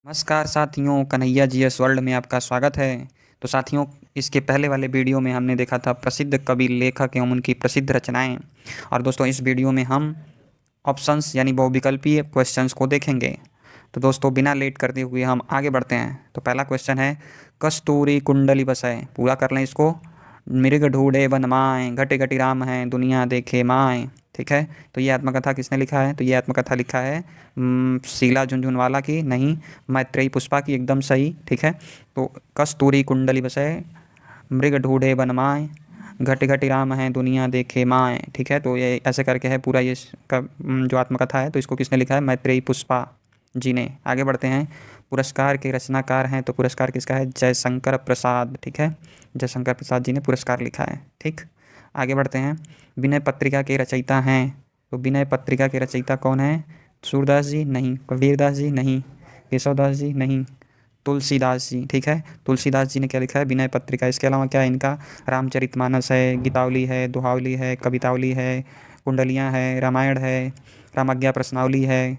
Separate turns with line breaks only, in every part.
नमस्कार साथियों, Kanhaiya GS world में आपका स्वागत है। तो साथियों, इसके पहले वाले वीडियो में हमने देखा था प्रसिद्ध कवि, लेखक एवं उनकी प्रसिद्ध रचनाएं। और दोस्तों, इस वीडियो में हम ऑप्शंस यानी बहुविकल्पीय क्वेश्चंस को देखेंगे। तो दोस्तों, बिना लेट करते हुए हम आगे बढ़ते हैं। तो पहला क्वेश्चन है, कस्तूरी कुंडली बसै। पूरा कर लें इसको। मृग ढूंढे वन माए, घटे घटी राम है दुनिया देखे माए। ठीक है। तो ये आत्मकथा किसने लिखा है? तो ये आत्मकथा लिखा है शीला झुनझुनवाला की, नहीं मैत्रेयी पुष्पा की, एकदम सही। ठीक है। तो कस्तूरी कुंडली बसै, मृग ढूंढे वन माए, घट घटी राम है दुनिया देखे माए। ठीक है। तो ये ऐसे करके है पूरा ये जो आत्मकथा है, तो इसको किसने लिखा है? मैत्रेयी पुष्पा जी ने। आगे बढ़ते हैं। पुरस्कार के रचनाकार हैं, तो पुरस्कार किसका है? जयशंकर प्रसाद। ठीक है। जयशंकर प्रसाद जी ने पुरस्कार लिखा है। ठीक। आगे बढ़ते हैं। विनय पत्रिका के रचयिता हैं, तो विनय पत्रिका के रचयिता कौन है? सूरदास जी? नहीं। कबीरदास जी? नहीं। केशवदास जी? नहीं। तुलसीदास जी। ठीक है। तुलसीदास जी ने क्या लिखा है? विनय पत्रिका। इसके अलावा क्या है इनका? रामचरितमानस है, गीतावली है, दोहावली है, कवितावली है, कुंडलियाँ है, रामायण है, रामाज्ञा प्रश्नावली है,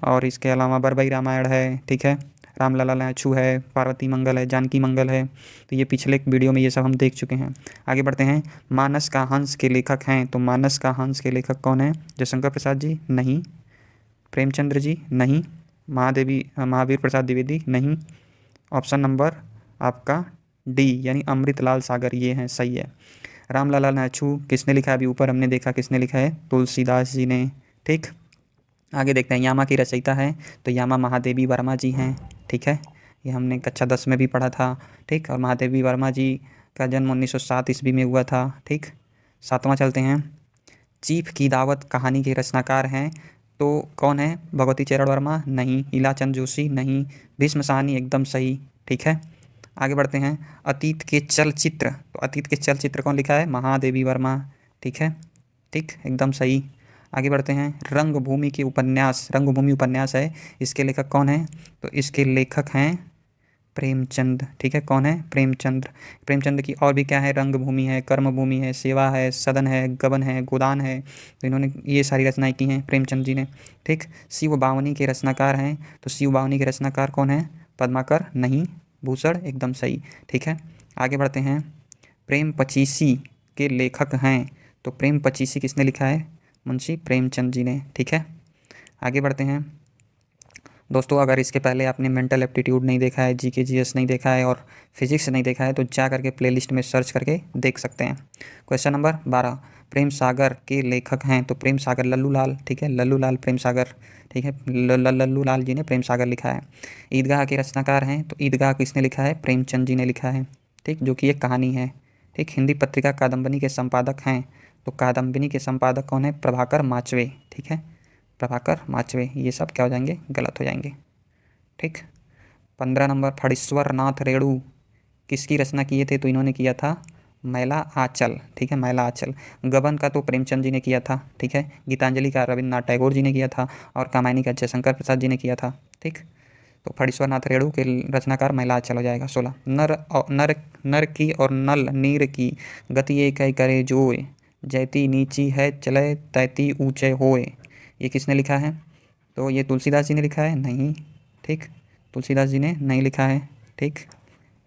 और इसके अलावा बरबई रामायण है। ठीक है। रामलला लाछू है, पार्वती मंगल है, जानकी मंगल है। तो ये पिछले वीडियो में ये सब हम देख चुके हैं। आगे बढ़ते हैं। मानस का हंस के लेखक हैं, तो मानस का हंस के लेखक कौन है? जयशंकर प्रसाद जी? नहीं। प्रेमचंद्र जी? नहीं। महावीर प्रसाद द्विवेदी? नहीं। ऑप्शन नंबर आपका डी यानी अमृतलाल सागर, ये हैं, सही है। रामलला लाछू किसने लिखा है? अभी ऊपर हमने देखा किसने लिखा है? तुलसीदास जी ने। ठीक। आगे देखते हैं। यामा की रचयिता है, तो यामा महादेवी वर्मा जी हैं। ठीक है। ये हमने कक्षा 10 में भी पढ़ा था। ठीक। और महादेवी वर्मा जी का जन्म 1907 ईस्वी में हुआ था। ठीक। सातवां चलते हैं। चीफ की दावत कहानी के रचनाकार हैं, तो कौन है? भगवती चरण वर्मा? नहीं। इलाचंद जोशी? नहीं। भीष्म साहनी? एकदम सही। ठीक है। आगे बढ़ते हैं। अतीत के चलचित्र, तो अतीत के चलचित्र कौन लिखा है? महादेवी वर्मा। ठीक है। ठीक, एकदम सही। आगे बढ़ते हैं। रंगभूमि के उपन्यास, रंगभूमि उपन्यास है, इसके लेखक कौन है? तो इसके लेखक हैं प्रेमचंद। ठीक है। कौन है? प्रेमचंद। प्रेमचंद की और भी क्या है? रंगभूमि है, कर्मभूमि है, सेवा है, सदन है, गबन है, गोदान है। तो इन्होंने ये सारी रचनाएं की हैं प्रेमचंद जी ने। ठीक। शिव बावनी के रचनाकार हैं, तो शिव बावनी के रचनाकार कौन है? पद्माकर? नहीं। भूषण? एकदम सही। ठीक है। आगे बढ़ते हैं। प्रेम पचीसी के लेखक हैं, तो प्रेम पचीसी किसने लिखा है? मुंशी प्रेमचंद जी ने। ठीक है। आगे बढ़ते हैं। दोस्तों, अगर इसके पहले आपने मेंटल एप्टीट्यूड नहीं देखा है, जीके जीएस नहीं देखा है और फिजिक्स नहीं देखा है, तो जा करके प्लेलिस्ट में सर्च करके देख सकते हैं। Question number 12। प्रेम सागर के लेखक हैं, तो प्रेम सागर लल्लू लाल। ठीक है। लल्लू लाल प्रेम सागर। ठीक है। लल्लू लाल जी ने प्रेम सागर लिखा है। ईदगाह के रचनाकार हैं, तो ईदगाह किसने लिखा है? प्रेमचंद जी ने लिखा है। ठीक। जो कि एक कहानी है। ठीक। हिंदी पत्रिका कादम्बिनी के संपादक हैं, तो कादम्बिनी के संपादक कौन है? प्रभाकर माचवे। ठीक है। प्रभाकर माचवे। ये सब क्या हो जाएंगे? गलत हो जाएंगे। ठीक। 15 नंबर। फणीश्वर नाथ रेणु किसकी रचना किए थे? तो इन्होंने किया था मैला आंचल। ठीक है। मैला आंचल। गबन का तो प्रेमचंद जी ने किया था। ठीक है। गीतांजलि का रविन्द्रनाथ टैगोर जी ने किया था, और कामायनी का जयशंकर प्रसाद जी ने किया था। ठीक। तो फणीश्वर नाथ रेणु के रचनाकार मैला आंचल हो जाएगा। 16। नर की और नल नीर की गति एक है करे जोए, जैती नीची है चले तैती ऊंचे होए। ये किसने लिखा है? तो ये तुलसीदास जी ने लिखा है? नहीं। ठीक। तुलसीदास जी ने नहीं लिखा है। ठीक।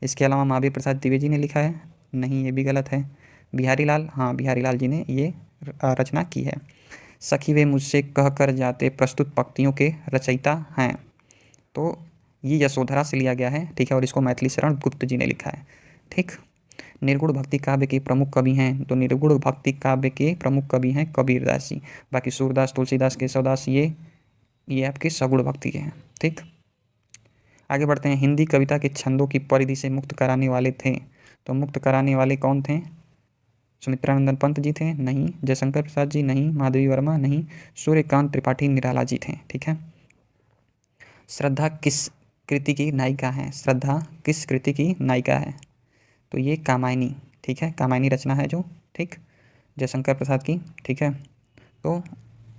इसके अलावा महावीर प्रसाद द्विवेदी ने लिखा है? नहीं, ये भी गलत है। बिहारी लाल? हाँ, बिहारी लाल जी ने ये रचना की है। सखी वे मुझसे कह कर जाते प्रस्तुत पंक्तियों के रचयिता हैं, तो ये यशोधरा से लिया गया है। ठीक है। और इसको मैथिली शरण गुप्त जी ने लिखा है। ठीक। निर्गुण भक्ति काव्य के प्रमुख कवि हैं, तो निर्गुण भक्ति काव्य के प्रमुख कवि हैं कबीरदास जी। बाकी सूरदास, तुलसीदास, केशवदास ये आपके सगुण भक्ति के हैं। ठीक। आगे बढ़ते हैं। हिंदी कविता के छंदों की परिधि से मुक्त कराने वाले थे, तो मुक्त कराने वाले कौन थे? सुमित्रानंदन पंत जी थे? नहीं। जयशंकर प्रसाद जी? नहीं। माधवी वर्मा? नहीं। सूर्यकांत त्रिपाठी निराला जी थे। ठीक है। श्रद्धा किस कृति की नायिका है? श्रद्धा किस कृति की नायिका है? तो ये कामायनी। ठीक है। कामायनी रचना है जो। ठीक। जयशंकर प्रसाद की। ठीक है। तो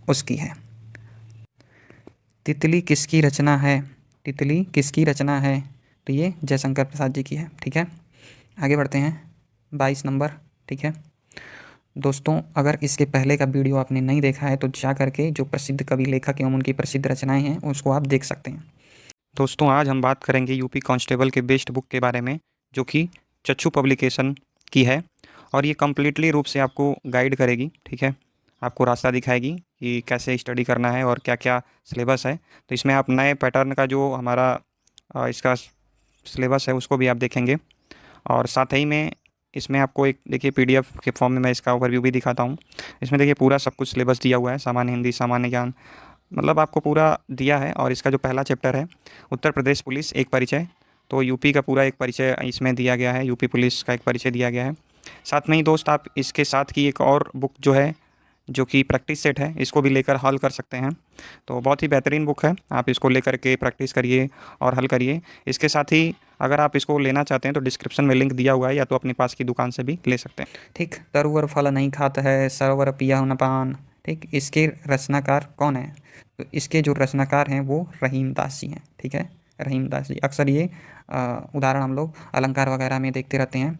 उसकी है। तितली किसकी रचना है? तितली किसकी रचना है? तो ये जयशंकर प्रसाद जी की है। ठीक है। आगे बढ़ते हैं। 22 नंबर। ठीक है। दोस्तों, अगर इसके पहले का वीडियो आपने नहीं देखा है, तो जा करके जो प्रसिद्ध कवि, लेखक एवं उनकी प्रसिद्ध रचनाएं हैं उसको आप देख सकते हैं। दोस्तों आज हम बात करेंगे यूपी कांस्टेबल के बेस्ट बुक के बारे में, जो कि चच्चू पब्लिकेशन की है और ये कम्प्लीटली रूप से आपको गाइड करेगी। ठीक है, आपको रास्ता दिखाएगी कि कैसे स्टडी करना है और क्या क्या सिलेबस है। तो इसमें आप नए पैटर्न का जो हमारा इसका सिलेबस है उसको भी आप देखेंगे और साथ ही में इसमें आपको एक देखिए पीडीएफ के फॉर्म में मैं इसका ओवरव्यू भी दिखाता हूँ। इसमें देखिए पूरा सब कुछ सिलेबस दिया हुआ है, सामान्य हिंदी, सामान्य ज्ञान, मतलब आपको पूरा दिया है। और इसका जो पहला चैप्टर है उत्तर प्रदेश पुलिस एक परिचय, तो यूपी का पूरा एक परिचय इसमें दिया गया है, यूपी पुलिस का एक परिचय दिया गया है। साथ में ही दोस्त आप इसके साथ की एक और बुक जो है, जो कि प्रैक्टिस सेट है, इसको भी लेकर हल कर सकते हैं। तो बहुत ही बेहतरीन बुक है, आप इसको लेकर के प्रैक्टिस करिए और हल करिए। इसके साथ ही अगर आप इसको लेना चाहते हैं तो डिस्क्रिप्शन में लिंक दिया हुआ है, या तो अपने पास की दुकान से भी ले सकते हैं। ठीक, तरुवर फल नहीं खाता है सरोवर पिया न पान। ठीक, इसके रचनाकार कौन है? तो इसके जो रचनाकार हैं वो रहीम दास जी हैं। ठीक है, रहीम दास जी। अक्सर ये उदाहरण हम लोग अलंकार वगैरह में देखते रहते हैं,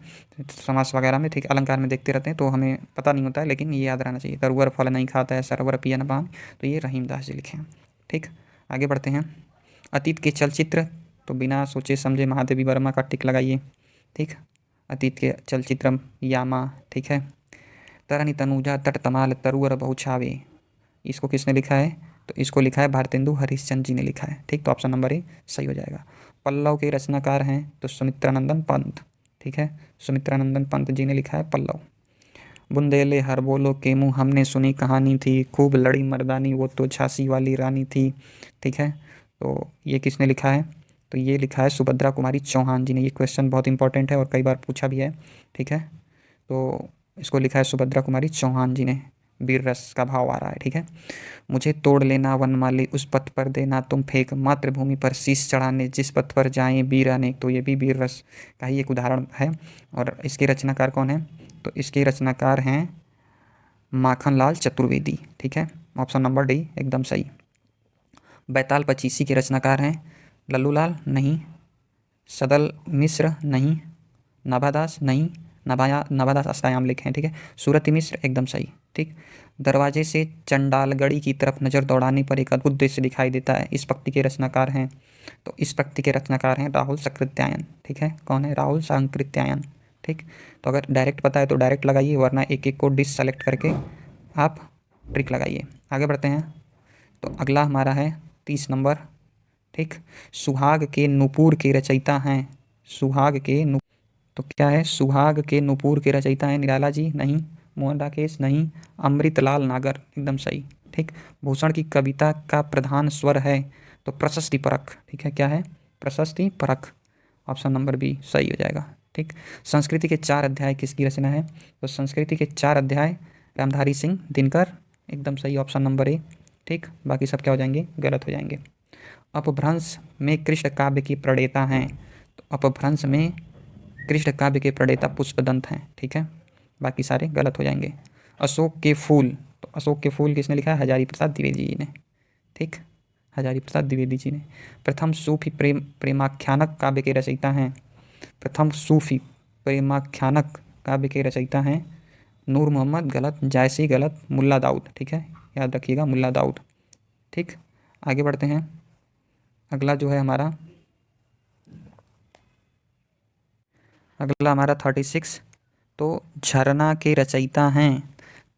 समास वगैरह में, ठीक, अलंकार में देखते रहते हैं, तो हमें पता नहीं होता है, लेकिन ये याद रहना चाहिए। तरुवर फल नहीं खाता है सरोवर पिया न पान, तो ये रहीम दास जी लिखे हैं। ठीक, आगे बढ़ते हैं। अतीत के चलचित्र, तो बिना सोचे समझे महादेवी वर्मा का टिक लगाइए। ठीक, अतीत के चलचित्र यामा। ठीक है, तरनी तनुजा तट तमाल तरुवर बहुछावे, इसको किसने लिखा है? तो इसको लिखा है भारतेंदु हरिश्चंद्र जी ने लिखा है। ठीक, तो ऑप्शन नंबर ए सही हो जाएगा। पल्लव के रचनाकार हैं तो सुमित्रानंदन पंत। ठीक है, सुमित्रानंदन पंत जी ने लिखा है पल्लव। बुंदेले हर बोलो के मुँह हमने सुनी कहानी थी, खूब लड़ी मर्दानी वो तो झांसी वाली रानी थी। ठीक है, तो ये किसने लिखा है? तो ये लिखा है सुभद्रा कुमारी चौहान जी ने। ये क्वेश्चन बहुत इंपॉर्टेंट है और कई बार पूछा भी है। ठीक है, तो इसको लिखा है सुभद्रा कुमारी चौहान जी ने। वीर रस का भाव आ रहा है। ठीक है, मुझे तोड़ लेना वनमाली उस पथ पर देना तुम फेंक, मातृभूमि पर शीश चढ़ाने जिस पथ पर जाएं वीर अनेक। तो ये भी वीर रस का ही एक उदाहरण है। और इसके रचनाकार कौन है? तो इसके रचनाकार हैं माखनलाल चतुर्वेदी। ठीक है, ऑप्शन नंबर डी एकदम सही। बैताल पचीसी के रचनाकार हैं लल्लूलाल नहीं, सदल मिश्र नहीं, नाभादास नहीं, नवादास अष्टायाम लिखे हैं। ठीक है, सूरती मिश्र एकदम सही। ठीक, दरवाजे से चंडालगढ़ी की तरफ नज़र दौड़ाने पर एक अद्भुत दृश्य दिखाई देता है, इस पंक्ति के रचनाकार हैं? तो इस पंक्ति के रचनाकार हैं राहुल सकृत्यायन। ठीक है, कौन है? राहुल सांकृत्यायन। ठीक, तो अगर डायरेक्ट पता है तो डायरेक्ट लगाइए, वरना एक एक को डिस सेलेक्ट करके आप ट्रिक लगाइए। आगे बढ़ते हैं। तो अगला हमारा है 30 नंबर। ठीक, सुहाग के नुपुर के रचयिता हैं, सुहाग के तो क्या है? सुहाग के नुपुर के रचयिता हैं निराला जी नहीं, मोहन राकेश नहीं, अमृतलाल नागर एकदम सही। ठीक, भूषण की कविता का प्रधान स्वर है तो प्रशस्ति परख। ठीक है, क्या है? प्रशस्ति परख, ऑप्शन नंबर बी सही हो जाएगा। ठीक, संस्कृति के 4 अध्याय किसकी रचना है? तो संस्कृति के 4 अध्याय रामधारी सिंह दिनकर एकदम सही, ऑप्शन नंबर ए। ठीक, बाकी सब क्या हो जाएंगे? गलत हो जाएंगे। अपभ्रंश में कृष्ण काव्य की प्रणेता हैं, तो अपभ्रंश में कृष्ण काव्य के प्रणेता पुष्पदंत हैं। ठीक है, बाकी सारे गलत हो जाएंगे। अशोक के फूल, तो अशोक के फूल किसने लिखा है? हजारी प्रसाद द्विवेदी जी ने। ठीक, हजारी प्रसाद द्विवेदी जी ने। प्रथम सूफी प्रेमाख्यानक काव्य के रचयिता हैं, प्रथम सूफी प्रेमाख्यानक काव्य के रचयिता हैं नूर मोहम्मद गलत, जायसी गलत, मुल्ला दाऊद। ठीक है, याद रखिएगा मुल्ला दाऊद। ठीक, आगे बढ़ते हैं। अगला जो है हमारा 36। तो झरना के रचयिता हैं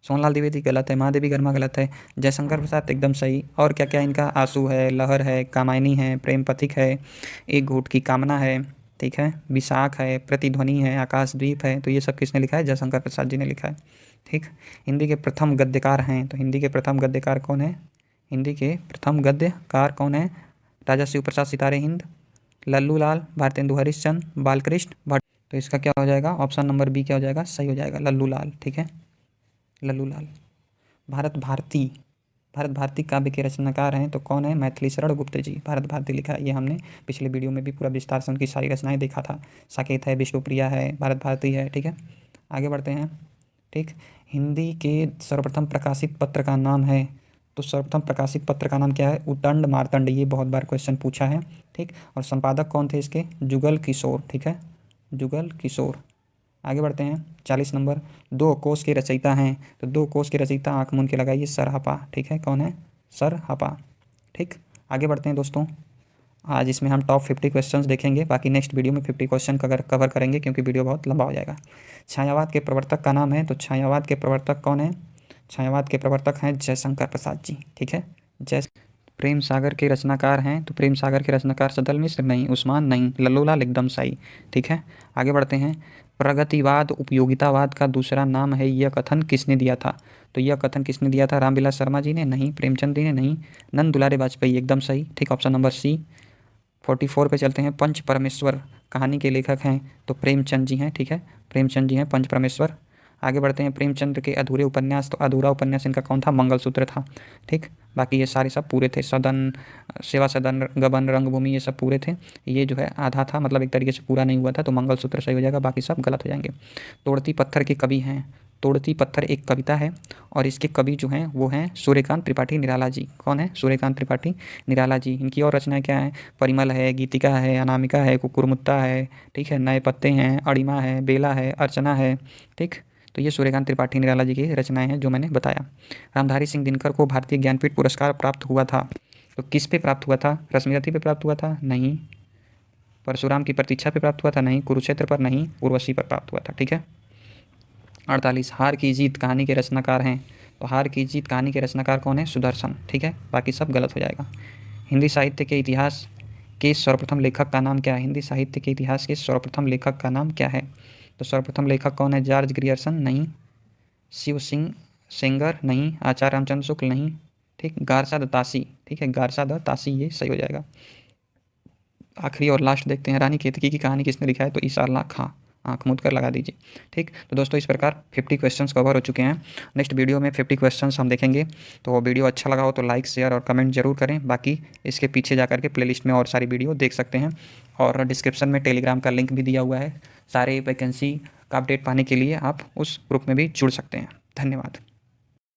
सोनलाल द्विवेदी गलत है, महादेवी वर्मा गलत है, जयशंकर प्रसाद एकदम सही। और क्या क्या इनका? आंसू है, लहर है, कामायनी है, प्रेम पथिक है, एक घूट की कामना है। ठीक है, विशाख है, प्रतिध्वनि है, आकाशद्वीप है। तो ये सब किसने लिखा है? जयशंकर प्रसाद जी ने लिखा है। ठीक, हिंदी के प्रथम गद्यकार हैं, तो हिंदी के प्रथम गद्यकार कौन है? हिंदी के प्रथम गद्यकार कौन है? राजा शिव प्रसाद सितारे हिंद, लल्लूलाल, भारतेंदु हरिश्चंद्र, बालकृष्ण भट्ट। तो इसका क्या हो जाएगा? ऑप्शन नंबर बी क्या हो जाएगा? सही हो जाएगा, लल्लूलाल। ठीक है, लल्लूलाल। भारत भारती काव्य के रचनाकार हैं तो कौन है? मैथिली शरण गुप्त जी। भारत भारती लिखा है, ये हमने पिछले वीडियो में भी पूरा विस्तार से उनकी सारी रचनाएं देखा था। साकेत है, विष्णुप्रिया है, भारत भारती है। ठीक है, आगे बढ़ते हैं। ठीक, हिंदी के सर्वप्रथम प्रकाशित पत्र का नाम है, तो सर्वप्रथम प्रकाशित पत्र का नाम क्या है? उदंड मार्तंड। ये बहुत बार क्वेश्चन पूछा है। ठीक, और संपादक कौन थे इसके? जुगल किशोर। ठीक है, जुगल किशोर। आगे बढ़ते हैं। 40 नंबर। 2 कोश के रचयिता हैं, तो 2 कोश के रचयिता आँख मूंद के लगाइए, सरहपा। ठीक है, कौन है? सरहपा। ठीक, आगे बढ़ते हैं दोस्तों। आज इसमें हम टॉप 50 क्वेश्चंस देखेंगे, बाकी नेक्स्ट वीडियो में 50 क्वेश्चन कवर करेंगे क्योंकि वीडियो बहुत लंबा हो जाएगा। छायावाद के प्रवर्तक का नाम है, तो छायावाद के प्रवर्तक कौन है? छायावाद के प्रवर्तक हैं जयशंकर प्रसाद जी। ठीक है, जय। प्रेम सागर के रचनाकार हैं, तो प्रेम सागर के रचनाकार सदल मिश्र नहीं, उस्मान नहीं, लल्लूलाल एकदम सही। ठीक है, आगे बढ़ते हैं। प्रगतिवाद उपयोगितावाद का दूसरा नाम है, यह कथन किसने दिया था? तो यह कथन किसने दिया था? रामविलास शर्मा जी ने नहीं, प्रेमचंद जी ने नहीं, नंद दुलारे वाजपेयी एकदम सही। ठीक, ऑप्शन नंबर सी। 44 पे चलते हैं। पंच परमेश्वर कहानी के लेखक हैं, तो प्रेमचंद जी हैं। ठीक है, प्रेमचंद जी हैं पंच परमेश्वर। आगे बढ़ते हैं। प्रेमचंद के अधूरे उपन्यास, तो अधूरा उपन्यास इनका कौन था? मंगलसूत्र था। ठीक, बाकी ये सारे सब पूरे थे। सदन, सेवा सदन, गबन, रंगभूमि, ये सब पूरे थे। ये जो है आधा था, मतलब एक तरीके से पूरा नहीं हुआ था, तो मंगलसूत्र सही हो जाएगा, बाकी सब गलत हो जाएंगे। तोड़ती पत्थर के कवि हैं, तोड़ती पत्थर एक कविता है और इसके कवि जो हैं वो हैं सूर्यकांत त्रिपाठी निराला जी। कौन है? सूर्यकांत त्रिपाठी निराला जी। इनकी और रचनाएं क्या हैं? परिमल है, गीतिका है, अनामिका है, कुकुरमुत्ता है, ठीक है, नए पत्ते हैं, अड़िमा है, बेला है, अर्चना है। ठीक, तो ये सूर्यकांत त्रिपाठी निराला जी की रचनाएं हैं जो मैंने बताया। रामधारी सिंह दिनकर को भारतीय ज्ञानपीठ पुरस्कार प्राप्त हुआ था, तो किस पे प्राप्त हुआ था? रश्मिरथी पे प्राप्त हुआ था? नहीं। परशुराम की प्रतीक्षा पे प्राप्त हुआ था? नहीं। कुरुक्षेत्र पर? नहीं। उर्वशी पर प्राप्त हुआ था। ठीक है। 48 हार की जीत कहानी के रचनाकार हैं, तो हार की जीत कहानी के रचनाकार कौन है? सुदर्शन। ठीक है, बाकी सब गलत हो जाएगा। हिंदी साहित्य के इतिहास के सर्वप्रथम लेखक का नाम क्या है? हिंदी साहित्य के इतिहास के सर्वप्रथम लेखक का नाम क्या है? तो सर्वप्रथम लेखक कौन है? George Grierson? नहीं। शिव सिंह सेंगर? नहीं। आचार्य रामचंद्र शुक्ल? नहीं। ठीक, गारसा द तासी। ठीक है, गारसा द तासी, ये सही हो जाएगा। आखिरी और लास्ट देखते हैं। रानी केतकी की कहानी किसने लिखा है? तो ईसा अल्लाह खां। आँख मूंद कर लगा दीजिए। ठीक, तो दोस्तों इस प्रकार 50 क्वेश्चंस कवर हो चुके हैं। नेक्स्ट वीडियो में 50 क्वेश्चंस हम देखेंगे। तो वीडियो अच्छा लगा हो तो लाइक, शेयर और कमेंट जरूर करें। बाकी इसके पीछे जाकर के प्लेलिस्ट में और सारी वीडियो देख सकते हैं, और डिस्क्रिप्शन में टेलीग्राम का लिंक भी दिया हुआ है। सारे वैकेंसी का अपडेट पाने के लिए आप उस ग्रुप में भी जुड़ सकते हैं। धन्यवाद।